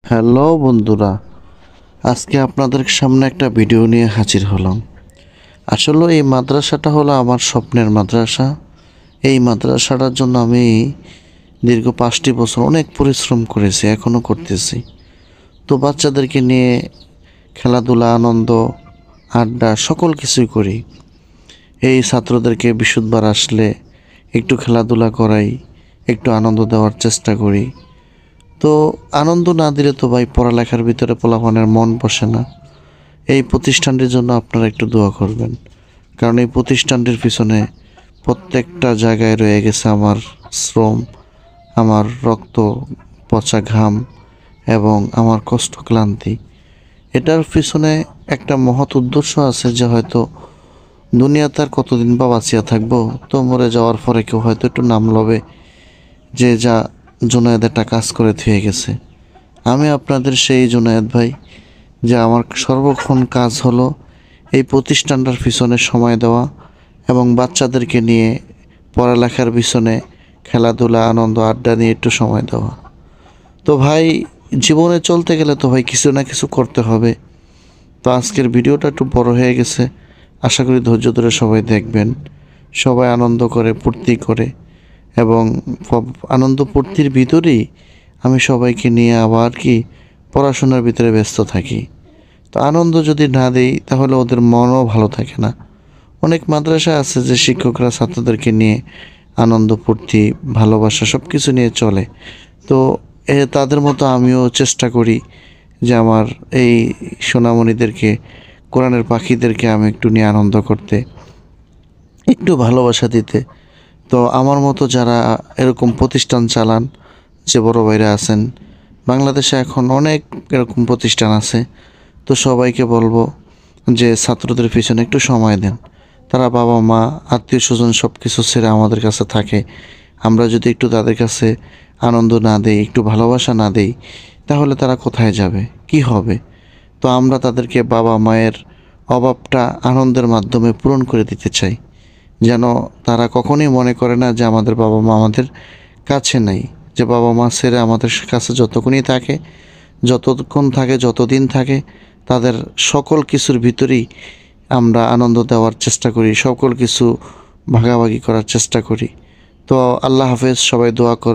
Hello বন্ধুরা, আজকে আপনাদের সামনে একটা ভিডিও নিয়ে হাজির হলাম। আসলে এই মাদ্রাসাটা হলো আমার স্বপ্নের মাদ্রাসা। এই মাদ্রাসাটার জন্য আমি দীর্ঘ 5টি বছর অনেক পরিশ্রম করেছি, এখনও করতেছি। তো বাচ্চাদেরকে নিয়ে খেলাধুলা, আনন্দ, আড্ডা সকল কিছুই করি। এই ছাত্রদেরকে বৃহস্পতিবার আসলে একটু খেলাধুলা করাই, একটু আনন্দ দেওয়ার চেষ্টা করি। তো আনন্দ না দিলে তো ভাই পড়ালেখার ভিতরে পোলাপানের মন বসে না। এই প্রতিষ্ঠানটির জন্য আপনারা একটু দোয়া করবেন, কারণ এই প্রতিষ্ঠানটির পিছনে প্রত্যেকটা জায়গায় রয়ে গেছে আমার শ্রম, আমার রক্ত, পচা ঘাম এবং আমার কষ্ট ক্লান্তি। এটার পিছনে একটা মহৎ উদ্দেশ্য আছে যে হয়তো দুনিয়াতে আর কতদিন বা বাঁচিয়া থাকবো, তো মরে যাওয়ার পরে কেউ হয়তো একটু নাম লবে যে যা জুনায়েদ একটা কাজ করে থুয়ে গেছে। আমি আপনাদের সেই জুনায়েদ ভাই, যে আমার সর্বক্ষণ কাজ হলো এই প্রতিষ্ঠানটার পিছনে সময় দেওয়া এবং বাচ্চাদেরকে নিয়ে পড়ালেখার পিছনে খেলাধুলা, আনন্দ, আড্ডা নিয়ে একটু সময় দেওয়া। তো ভাই, জীবনে চলতে গেলে তো ভাই কিছু না কিছু করতে হবে। তো আজকের ভিডিওটা একটু বড় হয়ে গেছে, আশা করি ধৈর্য ধরে সবাই দেখবেন। সবাই আনন্দ করে, ফুর্তি করে এবং আনন্দ ফুর্তির ভিতরেই আমি সবাইকে নিয়ে আবার পড়াশোনার ভিতরে ব্যস্ত থাকি। তো আনন্দ যদি না দেই তাহলে ওদের মনও ভালো থাকে না। অনেক মাদ্রাসা আছে যে শিক্ষকরা ছাত্রদেরকে নিয়ে আনন্দ ফুর্তি, ভালোবাসা সব কিছু নিয়ে চলে। তো তাদের মতো আমিও চেষ্টা করি যে আমার এই সোনামণিদেরকে, কোরআনের পাখিদেরকে আমি একটু নিয়ে আনন্দ করতে, একটু ভালোবাসা দিতে। তো আমার মতো যারা এরকম প্রতিষ্ঠান চালান, যে বড় ভাইরা আছেন, বাংলাদেশে এখন অনেক এরকম প্রতিষ্ঠান আছে। তো সবাইকে বলবো যে ছাত্রদের পিছনে একটু সময় দেন। তারা বাবা মা, আত্মীয় স্বজন সব কিছু ছেড়ে আমাদের কাছে থাকে। আমরা যদি একটু তাদের কাছে আনন্দ না দেই, একটু ভালোবাসা না দেই, তাহলে তারা কোথায় যাবে, কি হবে? তো আমরা তাদেরকে বাবা মায়ের অভাবটা আনন্দের মাধ্যমে পূরণ করে দিতে চাই, যেন তারা কখনোই মনে করে না যে আমাদের বাবা মা আমাদের কাছে নেই। যে বাবা মা ছেড়ে আমাদের কাছে যতক্ষণই থাকে, যতক্ষণ থাকে, যতদিন থাকে, তাদের সকল কিছুর ভিতরেই আমরা আনন্দ দেওয়ার চেষ্টা করি, সকল কিছু ভাগাভাগি করার চেষ্টা করি। তো আল্লাহ হাফেজ, সবাই দোয়া কর।